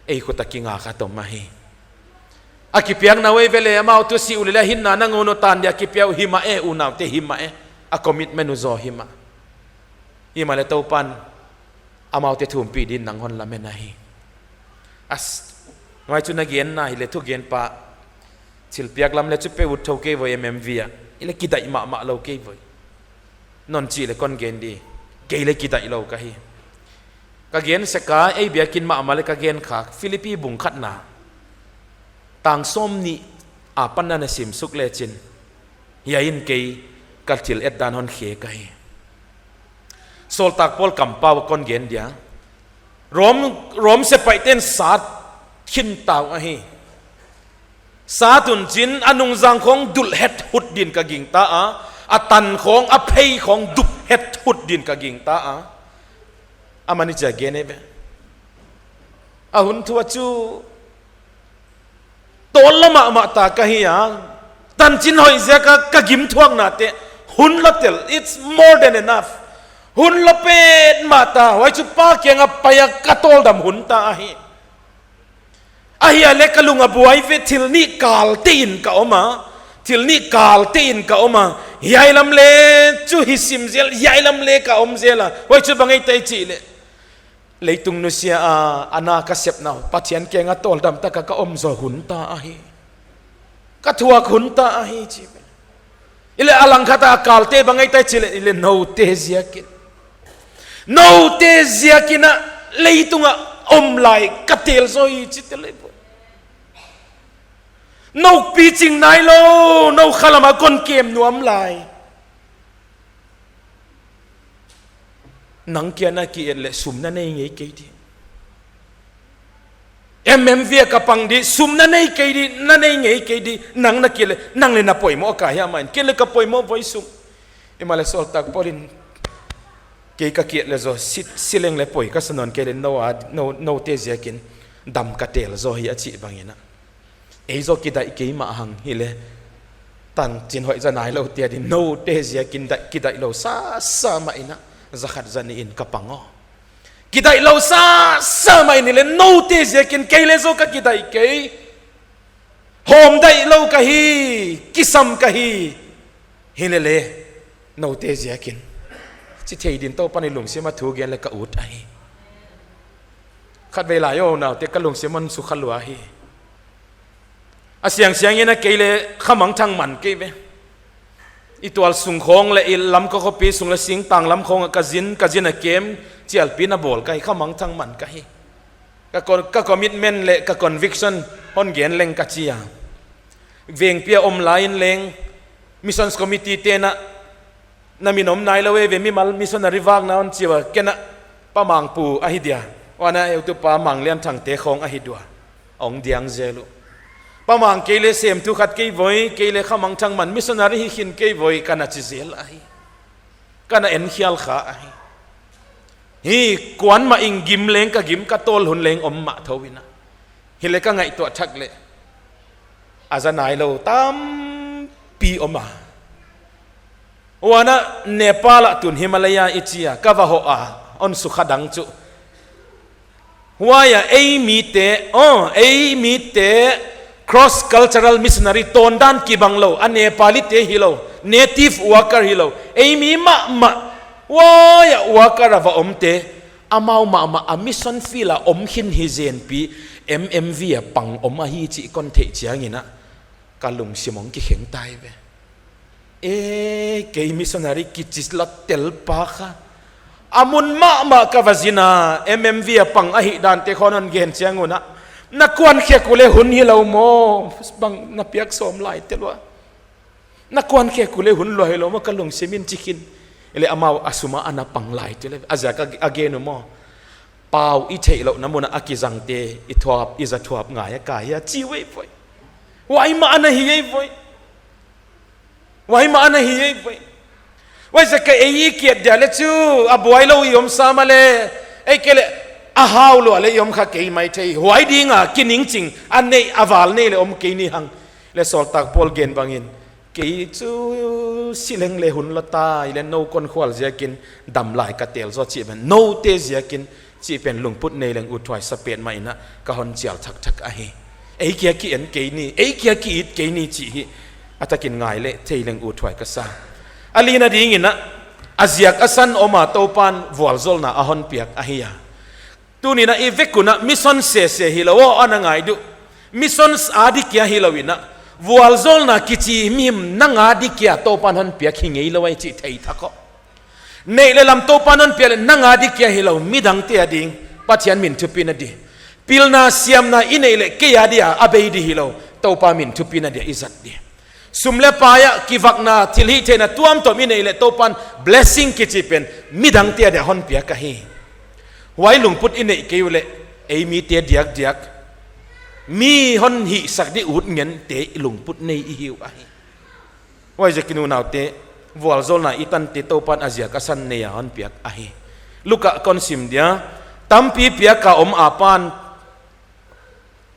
e ko takinga ka to ma hi akipiang na we vele amau tu si ulila hinna na ngono tan dia kipiau hima e unaw te hima e a commitment uzo hima le to pan amau te thumpi din nang hon la menahi as ngai chu na gen na ile thu gen pa chil piak lam le chu pe ut tho ke vo mmv a ile kidai ma lo ke vo non chi le kon gen di ke le kidai lo ka hi ka gen se ka e biakin ma le ka gen kha philippi bung khat na tang som ni apan na sim suk le chin yain ke katil et dan hon khe kai sol tak pol kampaw kon gen dia rom se paiten sat khin taw a hi satun chin anung jang khong dul het hut din ka ging ta a atan khong a phei khong dup het hut din ka ging ta a amani ja gene be a hun thua chu tol lama ma ta ka hi ya tan chin hoi ze ka gim thuak na te hun lotel it's more than enough hun lopet ma ta wai chu pa kenga paya katol dam hun ta hi ahia le kalunga buai ve thil ni kal tin ka oma thil ni kal tin ka oma yailam le chu hisim zel yailam le ka om zela wai chu bangai tai chi le leitung nu sia ana ka sep naw pathian kenga tol dam ta ka om zo hun ta a hi ka thua hun ta a hi chi ile alang khata kalte bangai tai chi le ile no te ziakin no te ziakina leitunga om lai katel zo hi chi te le no pitching nai lo no khalama kon kem nuam lai nang kia na ki le sum na nei ngei ke di mmv ka pang di sum na nei ke di na nei ngei ke di nang na ki le nang le na poi mo ka ya man ke le ka poi mo voi sum imale sol tak polin ke ka ki le zo sileng le poi ka sanon ke le no te zekin dam ka tel zo hi achi bangina ei zo ki dai ke ma hang hi le tan chin hoi za nai lo tia di no te zekin da ki dai lo sa ma ina zakhat zani in kapango kidai lo sa mai ni le no te zekin ke le zo ka kidai ke hom dai lo ka hi kisam ka hi hinele no te zekin chi thei din to pani lung se ma thu gen le ka ut ai khat vela yo na te ka lung se man su khalwa hi asyang ina ke le khamang thang man ke be itual sung khong le il lam ko pi sung le sing tang lam khong ka jin a kem chial pin a bol kai khamang thang man ka hi ka commitment le ka conviction hon gen leng ka chia veng pia om lain leng missions committee te na minom nai lawe ve mi mal missionary wag na on chiwa kena pamang pu a hi dia wana eu tu pa mang lian thang te khong a hi dua ong diang zelu pamang kele sem tu khat ke voi kele khamang thang man missionary hi hin ke voi kana chi zel a hi kana en khial kha a hi kwan ma ing gim leng ka gim ka tol hun leng om ma thowina hi le ka ngai to thak le azanai lo tam pi oma wana nepal tun himalaya ichia kava ho a on su khadang chu waya ei mi te cross cultural missionary tondan ki banglo a nepali te hilo native worker hilo ei mi ma waya worker ava omte amau ma a mission fila om hin hi zen pi mmv a pang om a hi chi kon the chiangina kalung simong ki kheng tai ve ke missionary ki chisla tel pa kha amun ma ka vazina mmv a pang a hi dan te khonon gen chianguna na kwan khe kule hun hi lo mo bang na piak som lai telwa นักวนแค่กุเลหุ่นลอยลงมากระลงเซมินจิกินเลยอามาอสุมาอนาปังไหลตัวเลยอาจจะก็อเกนมอเปล่าอีเทเราน้ำมันอากิจังเตอีทวบอีจะทวบง่ายกายจีเว้ยไปไว้มาอันนี้ไปไว้มาอันนี้ไปไว้จะก็ไอ้เกียรติเดี๋ยวเลยจูอับไว้เรายอมสามาเลยไอ้เกลอาฮาวเลยยอมข้าเกยไม่ใช่ไว้ดีง่ะกินจริงอันนี้อาวาลนี่เลยอมเกยนี่หังเลยสอดตักพอลเกนบางอินเกยจูสิเลงเลยหุ่นละตายเลยโนคนขวาจะกินดำลายกระเตลซอจีเป็นโนเตจะกินจีเป็นลุงพุทธในเรื่องอุทวยสเปนไม่นะก็ฮอนเจียวทักไอ้เกียร์กินเกยนี่ไอ้เกียร์กินเกยนี่จีอาจจะกินง่ายเลยเทเรื่องอุทวยก็ซาอันนี้นะดีงินนะอาเซียกสันออกมาโตปันวอลโซลนะอาฮอนเปียกihiaตัวนี้นะอีเวกุนะมิสซอนเสียฮิลาวอันง่ายดูมิสซอนอาดิกียฮิลาวินะวอลโซลนะกิจิมิมนังอาดิกียโตปันฮันเปียกหิงเอลาวจิเทยทักก็ในเลลำโตปันฮันเปียกนังอาดิกียฮิลาวมิดังเตียดิงปัจจัยมินทุปินาดีพิลนาเซียมนาอินเอเลเกียดีอาอเบยดีฮิลาวโตปันมินทุปินาดีอิสัตดีสุมเลปายะกิวักนาทิลฮิเทนะตัวมตัวมินเอเลโตปัน blessing กิจิเป็นมิดังเตียเดฮอนเปียกะฮีไว้หลวงพุทธอินเอเกวเลไอมีเตียเดียกมีฮอนหิสักดิอุดเงินเตหลวงพุทธในอิฮิวะฮีไว้จะกินูนาวเตวอลโซนาอิตันเตโตปันอาเซียกัสันเนียฮอนเปียกะฮีลูกะคอนซิมเดียตัมปีเปียกะอมอาปัน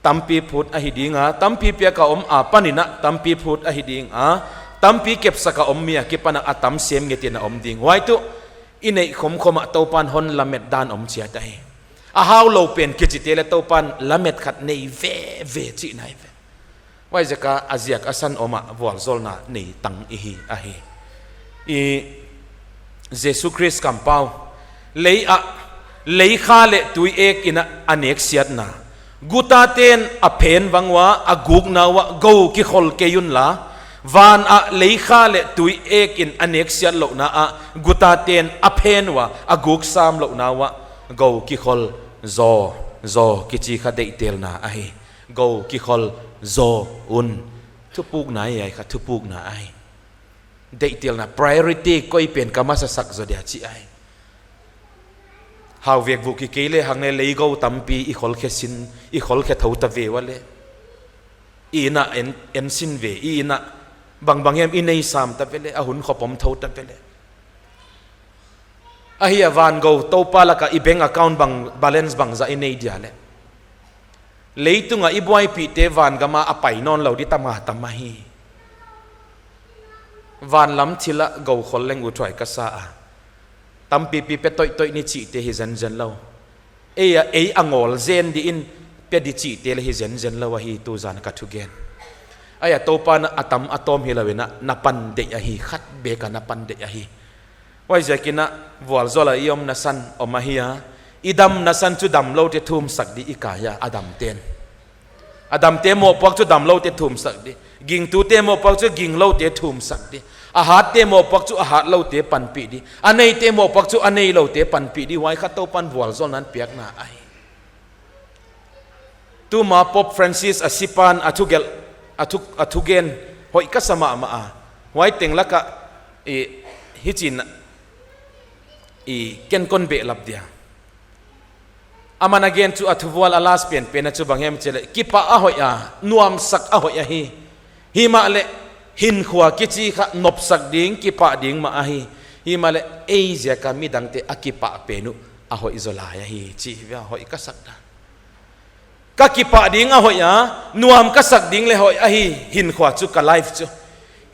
ตัมปีพุทธอหิดิงาตัมปีเปียกะอมอาปันินะตัมปีพุทธอหิดิงาตัมปีเก็บสักอมเมียกิปนะอัตัมเสียมเงตินะอมดิงไว้ตุอินเอขมขมะโตปันฮอนละเม็ดดานอมเชียใจอาฮาวโลเป็นกิจิเตเลโตปันละเม็ดขัดในเวจีในเวไว้จะกะอาเซียกอสันอมะวอลโซลนาในตังอิฮิอะฮีอีเยซูคริสต์กัมเปาเลยข้าเลตุยเอกอินะอเนกเสียดนากุตาเตนอเพนวังวะอากุกนาวะกูกิขอลเกยุนลาวานอะเลยข้าเลตุยเอกอินอเนกเสียดโลนาอะกุตาเตนอเพนวะอากุกสามโลนาวะกูกิขอลโซกิจิขัดเดเตลนาไอกูกิขอลโซอุนทุปุกไหนไอค่ะทุปุกไหนไอเดเตลนา priority ก็อีเป็นกรรมสักโซเดียจีไอหาเวกบุกิเกเลหังในเลยกูตัมปีอีขอลแค่สินอีขอลแค่เท่าตะเววะเลอีน่ะเอ็นสินเวอีน่ะบางแห่งอีในสามตะเวเลอาหุนขบผมเท่าตะเวเลอาเฮียวานกูโตปาละกะอีแบงก์account บางบาลานซ์บางจะอีในเดียเลเลยตุงอ่ะอีบวยปีเตวานกะมาอภัยนอนเหล่าดิตามาตามาฮีวานล้ำทิละกูขอลเลงอุทวยกษาตัมปีเป็ดต่อยนี่จีเตฮิเซนเราเออังอลเซนดีอินเป็ดดิจีเตลฮิเซนเราว่าฮีตูจานกัทุเกนไอ้โตปานอะตอมฮิลาเวนะนับปันเดียฮีขัดเบกันนับปันเดียฮีว่าจะกินนะวอลโซลายอมนัสันอมาฮียอีดัมนัสันจุดัมเราเตทุมสักดีอีกายาอดัมเตนโมปอกจุดัมเราเตทุมสักดีกิงตูเตโมปอกจุกิงเราเตทุมสักดีอาหารเตโมปักจุอาหารเราเตปันปีดีอันนี้เตโมปักจุอันนี้เราเตปันปีดีไว้ข้าโตปันวอลโซนั้นเปียกหน้าไอตัวมาป๊อปฟรานซิสอสิปันอทุเกนหอยกัสมามาไว้เต็งละกะฮิจินเกนคนเบลับเดียอามันเกนจูอัทุวอลอาลาสเปลี่ยนเป็นจูบางแห่งเจเลกิปะอาหอยนวมสักอาหอยฮิมาเลหินขวากิจิขะนบสักดิ่งกิปะดิ่งมาฮิมาเลเอเซียกามิดังเตอกิปะเป็นุอาหอยอิโซลายฮีจีวิอาหอยกัสักดากะกิปะดิ่งอาหอยนวมกัสักดิ่งเลยหอยหินขวาจุกะไลฟ์จู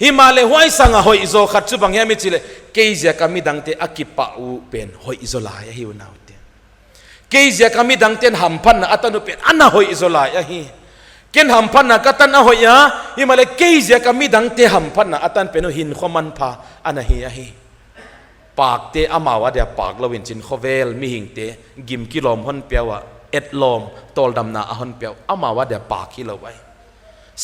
ฮิมาเลหอยสังอาหอยอิโซขัดจูบางแห่งมิจิเลเกเซียกามิดังเตอกิปะอูเป็นหอยอิโซลายฮิวนาวเตเกเซียกามิดังเตหัมพันอัตโนเป็นอันน่ะหอยอิโซลายฮีเกณฑ์หัมพันนักตันอาหอยฮิมาเลเกย์เจกามีดังเตหัมพันนักตันเป็นหินขมันพาอันนี้ฮีปากเตอามาวะเดียปากเราเห็นจินขเวลมีหิงเตกิมกิลอมฮอนเปียวเอ็ดลอมตอลดำนาฮอนเปียวอามาวะเดียปากฮิโลไว้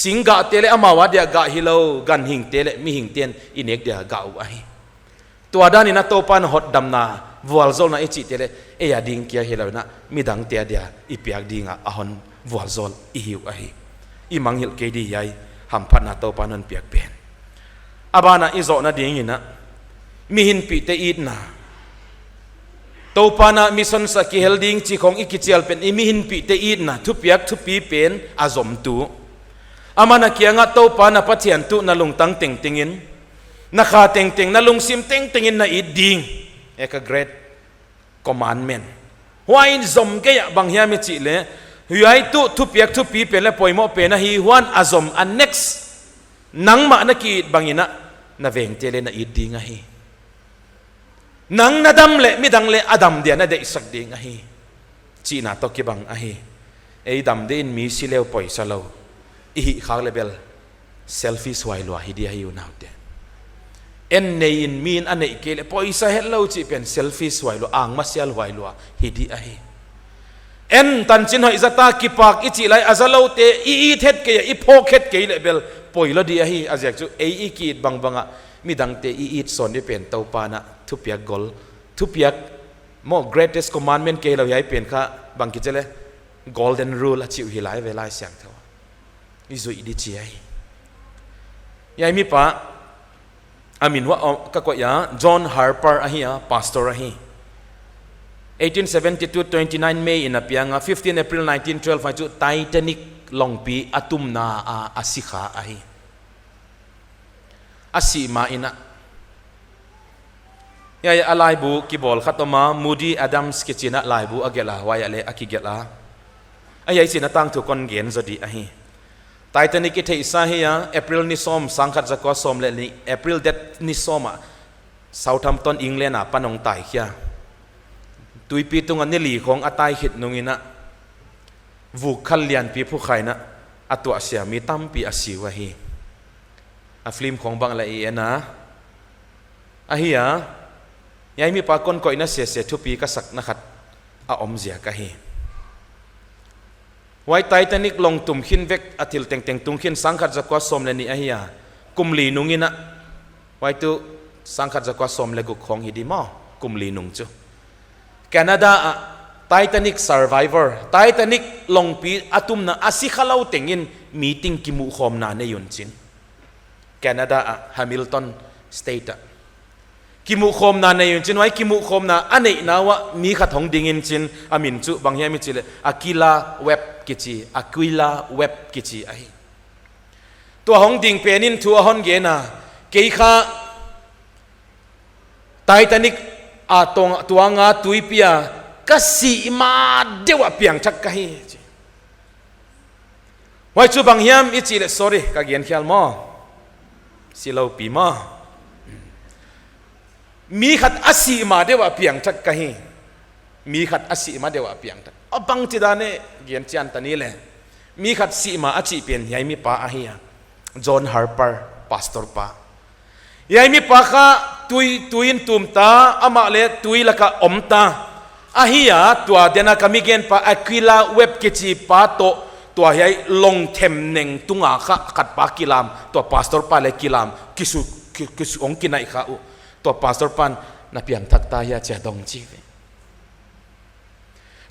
สิงกะเตเลอามาวะเดียกะฮิโลกันหิงเตเลมีหิงเตียนอินเอกเดียกะไว้ตัวด้านนี้นะโตปันฮอดดำนาวอลโซนะอิจิเตเลยาดิงเกียฮิโลนะมีดังเตียเดียอีเปียกดิงอะฮอนวอลโซลอิฮิวอะฮีอีมังฮิลเกดียัยหัมพันนาโตปานันเปียกเป็น abana izo na dingina mi hin pi te it na to pana mission sa kihel ding chi khong ikichial pen mi hin pi te it na thu piak thu pi pen azom tu amana kianga to pana pathian tu na lung tang ting tingin na kha ting ting na lung sim ting tingin na it ding eka great commandment huain zom ke ya bang hiam chi le huai tu thu piak thu pi pen le poimo pe na hi huan azom an next nang ma na ki bangina na veng te le na it ding a hi nang nadam le midang le adam dia na de sak ding a hi chi na to ki bang a hi ei dam de in mi si leo poi sa lo i khak level selfie swai lo hi dia hi u now de en nei in min anei ke le poi sa hello chi pen selfie swai lo ang ma sial wai lo hi di a hi en tan chin hoi zata ki pak i chi lai azalo te i thet ke i phok het ke level poi lo di a hi azek chu ei ki bang banga midang te i it son ni pen to pa na thu piak gol thu piak mo greatest commandment ke lo yai pen kha bang ki chele golden rule a chiu hi lai ve lai siang tho i zo i di chi ai yai mi pa amin wa ka ko ya John Harper a hi pastor a hi 1872 29 May in apianga 15 April 1912 fa chu Titanic longpi atum na a asikha a hi asi ma ina ya alai bu ki bol khatoma Moody Adams ki china lai bu agela wa ya le akigela ayai china tang thu kon gen zodi a hi Titanic ki thei sa hi ya April ni som sangkhat zakwa som le ni April that ni soma Southampton England a panong tai khia tuipi tunga ni li khong atai hit nungina vu khallian pi phu khaina atwa sia mi tampi asiwa hi a film khong bang la ena ahia yai mi pa kon ko ina se se thu pi ka sak na khat a om zia ka hi wai Titanic long tum khin vek athil teng teng tung khin sangkhat zakwa som le ni ahia kumli nungina wai tu sangkhat zakwa som le gu khong hi di mo kumli nung chu Canada Titanic survivor Titanic long pi atum na asikhalau tengin meeting ki mu khom na ne yun chin Canada Hamilton state ki mu khom na ne yun chin wai ki mu khom na anei na wa mi kha thong ding in chin amin chu bang ya mi chile Aquila web kichi Aquila web kichi ai to hong ding penin thu hon ge na ke kha Titanic a tong tuanga tuipia kasi ma dewa piang chak ka hi wai chu bang hiam i chi le sorry ka gen khial mo silo pi ma mi khat asi ma dewa piang chak ka hi mi khat asi ma dewa piang tak abang ti da ne gen chan tani le mi khat si ma achi pen yai mi pa a hi John Harper pastor pa yai mi pa kha tuin tumta ama le tui laka omta ahia tua dena kami gen pa Aquila web kichi pa to tua yai long them neng tunga kha khat pa kilam to pastor pa le kilam kisu ong kinai kha u to pastor pan na piang thakta ya cha dong chi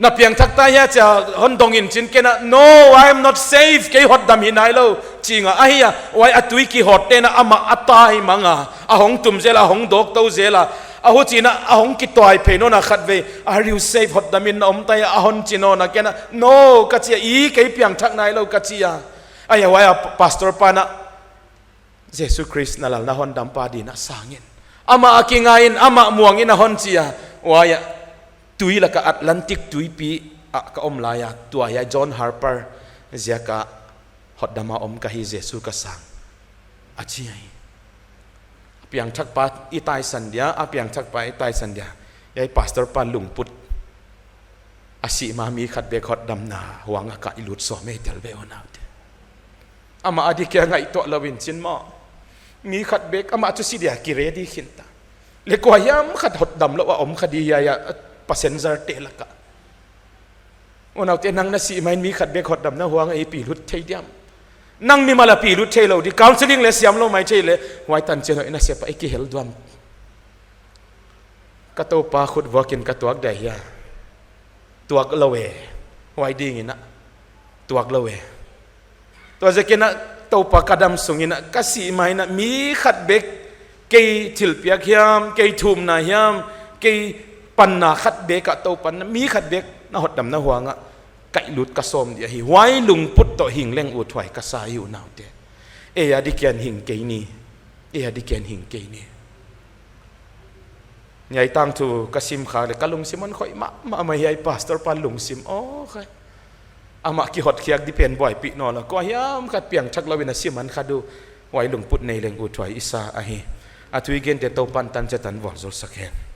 na piang thakta ya cha hon dong in chin kena no I am not safe ke hot dam hinai lo chinga ahia wai atui ki hot te na ama atai manga ahong tum zela hong dok to zela ahu china ahong ki toy phe no na khat ve are you safe hot dam in om tai ahon chino na kena no kachia I ke piang thak nai lo kachia aya wai pastor pana Jesus Christ na lal na hon dam pa di na sangin ama akingain ama muangin na hon chia waya tui laka Atlantic tui pi ka om laya tua ya John Harper ziaka hot dama om ka hi Jesus ka sang achi ai piang thak pa itai sandia apiang thak pa itai sandia yai pastor pa lungput asi ma mi khat be hot dam na huanga ka ilut so me tel be on out ama adi kya ngai to lawin chin mo mi khat be ama chu sidia ki ready khinta le ko yam khat hot dam lo wa om khadi ya passenger te laka onaw te nang na si main mi khat be hot dam na huanga e pi lut thei diam nang mi mala pi lut thei lo di counseling le siam lo mai thei le wai tan chen ina se pa ki hel duam ka to pa khut workin ka tuak dai ya tuak lawe wai ding ina tuak lawe to je kena tàu pa kadam sungina kasi mai na mi khat bek cây thil piak hiam cây thum na hiam cây pan na khat bek ka tàu pan na mi khat bek na hot dam na huanga kai lut ka som dia hi wai lung put to hing leng u thwai ka sa yu naw te e ya di kian hing ke ni e ya di kian hing ke ni nhảy tăng thu kasim khá le kalung simon khoi ma ma hi pastor pan lung sim o khai ama ki hot khiak depend boy pi no la ko hiam khat piang thak lawina siman khadu wai lung put nei leng u thwai isa a hi athui gen te to pan tan che tan wal zol sakhen